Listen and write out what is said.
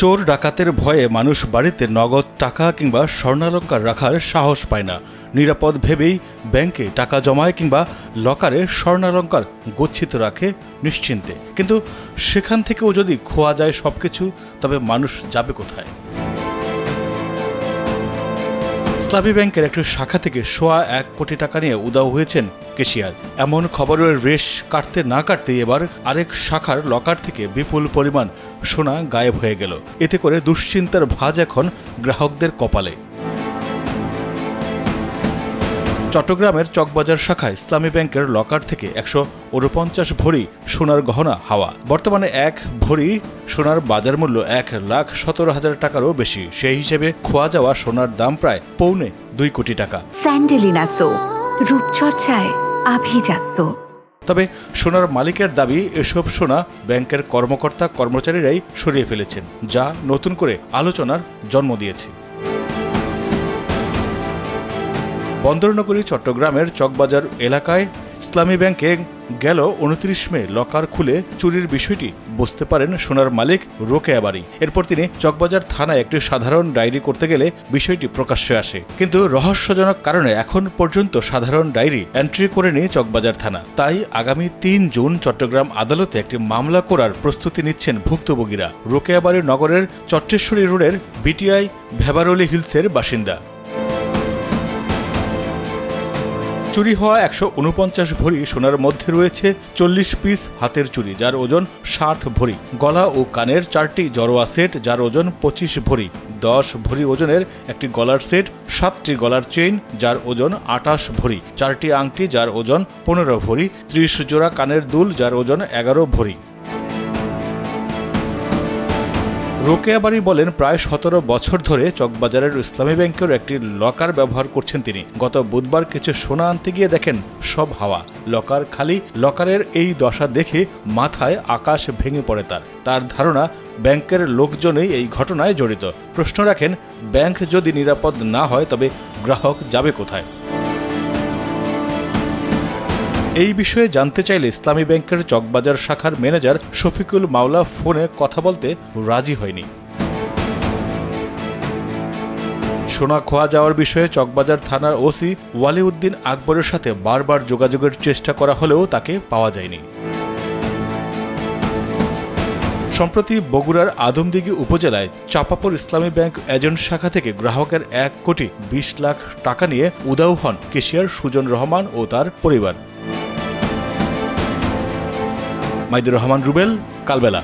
চোর ডাকাতের ভয়ে মানুষ বাড়িতে নগদ টাকা কিংবা স্বর্ণালংকার রাখার সাহস পায় না। নিরাপদ ভেবেই ব্যাংকে টাকা জমায় কিংবা লকারে স্বর্ণালংকার গচ্ছিত রাখে নিশ্চিন্তে। কিন্তু সেখান থেকেও যদি খোয়া যায় সবকিছু, তবে মানুষ যাবে কোথায়? ইসলামী ব্যাংকের একটি শাখা থেকে $1.25 কোটি টাকা নিয়ে উধাও হয়েছেন কেশিয়ার। এমন খবরের রেশ কাটতে না কাটতেই এবার আরেক শাখার লকার থেকে বিপুল পরিমাণ সোনা গায়েব হয়ে গেল। এতে করে দুশ্চিন্তার ভাঁজ এখন গ্রাহকদের কপালে। চট্টগ্রামের চকবাজার শাখায় ইসলামী ব্যাংকের লকার থেকে 149 ভরি সোনার গহনা হাওয়া। বর্তমানে এক ভরি সোনার বাজার মূল্য 1,17,000 টাকারও বেশি। সেই হিসেবে খোয়া যাওয়া সোনার দাম প্রায় $2.25 কোটি টাকা। স্যান্ডেলিনা সো, রূপচর্চায় আভিজাত্য। তবে সোনার মালিকের দাবি, এসব সোনা ব্যাংকের কর্মকর্তা কর্মচারীরাই সরিয়ে ফেলেছেন, যা নতুন করে আলোচনার জন্ম দিয়েছে। বন্দরনগরী চট্টগ্রামের চকবাজার এলাকায় ইসলামী ব্যাংকে গেল 29 মে লকার খুলে চুরির বিষয়টি বুঝতে পারেন সোনার মালিক রোকেয়া বাড়ি। এরপর তিনি চকবাজার থানায় একটি সাধারণ ডায়েরি করতে গেলে বিষয়টি প্রকাশ্যে আসে। কিন্তু রহস্যজনক কারণে এখন পর্যন্ত সাধারণ ডায়েরি এন্ট্রি করেনি চকবাজার থানা। তাই আগামী 3 জুন চট্টগ্রাম আদালতে একটি মামলা করার প্রস্তুতি নিচ্ছেন ভুক্তভোগীরা। রোকেয়া বাড়ি নগরের চট্টেশ্বরী রোডের বিটিআই ভেবারলি হিলসের বাসিন্দা। চুরি হওয়া 149 ভরি সোনার মধ্যে রয়েছে 40 পিস হাতের চুড়ি, যার ওজন 60 ভরি, গলা ও কানের 4টি জড়োয়া সেট, যার ওজন 25 ভরি, 10 ভরি ওজনের একটি গলার সেট, 7টি গলার চেইন, যার ওজন 28 ভরি, 4টি আংটি, যার ওজন 15 ভরি, 30 জোড়া কানের দুল, যার ওজন 11 ভরি। রোকেয়া বাড়ি বলেন, প্রায় 17 বছর ধরে চকবাজারের ইসলামী ব্যাংকের একটি লকার ব্যবহার করছেন তিনি। গত বুধবার কিছু সোনা আনতে গিয়ে দেখেন সব হাওয়া, লকার খালি। লকারের এই দশা দেখে মাথায় আকাশ ভেঙে পড়ে তার ধারণা ব্যাংকের লোকজনই এই ঘটনায় জড়িত। প্রশ্ন রাখেন, ব্যাংক যদি নিরাপদ না হয় তবে গ্রাহক যাবে কোথায়? এই বিষয়ে জানতে চাইলে ইসলামী ব্যাংকের চকবাজার শাখার ম্যানেজার শফিকুল মাওলা ফোনে কথা বলতে রাজি হয়নি। সোনা খোয়া যাওয়ার বিষয়ে চকবাজার থানার ওসি ওয়ালিউদ্দিন আকবরের সাথে বারবার যোগাযোগের চেষ্টা করা হলেও তাকে পাওয়া যায়নি। সম্প্রতি বগুড়ার আদমদিঘি উপজেলায় চাপাপুর ইসলামী ব্যাংক এজেন্ট শাখা থেকে গ্রাহকের 1,20 লাখ টাকা নিয়ে উধাও হন কেশিয়ার সুজন রহমান ও তার পরিবার। মাইদুর রহমান রুবেল, কালবেলা।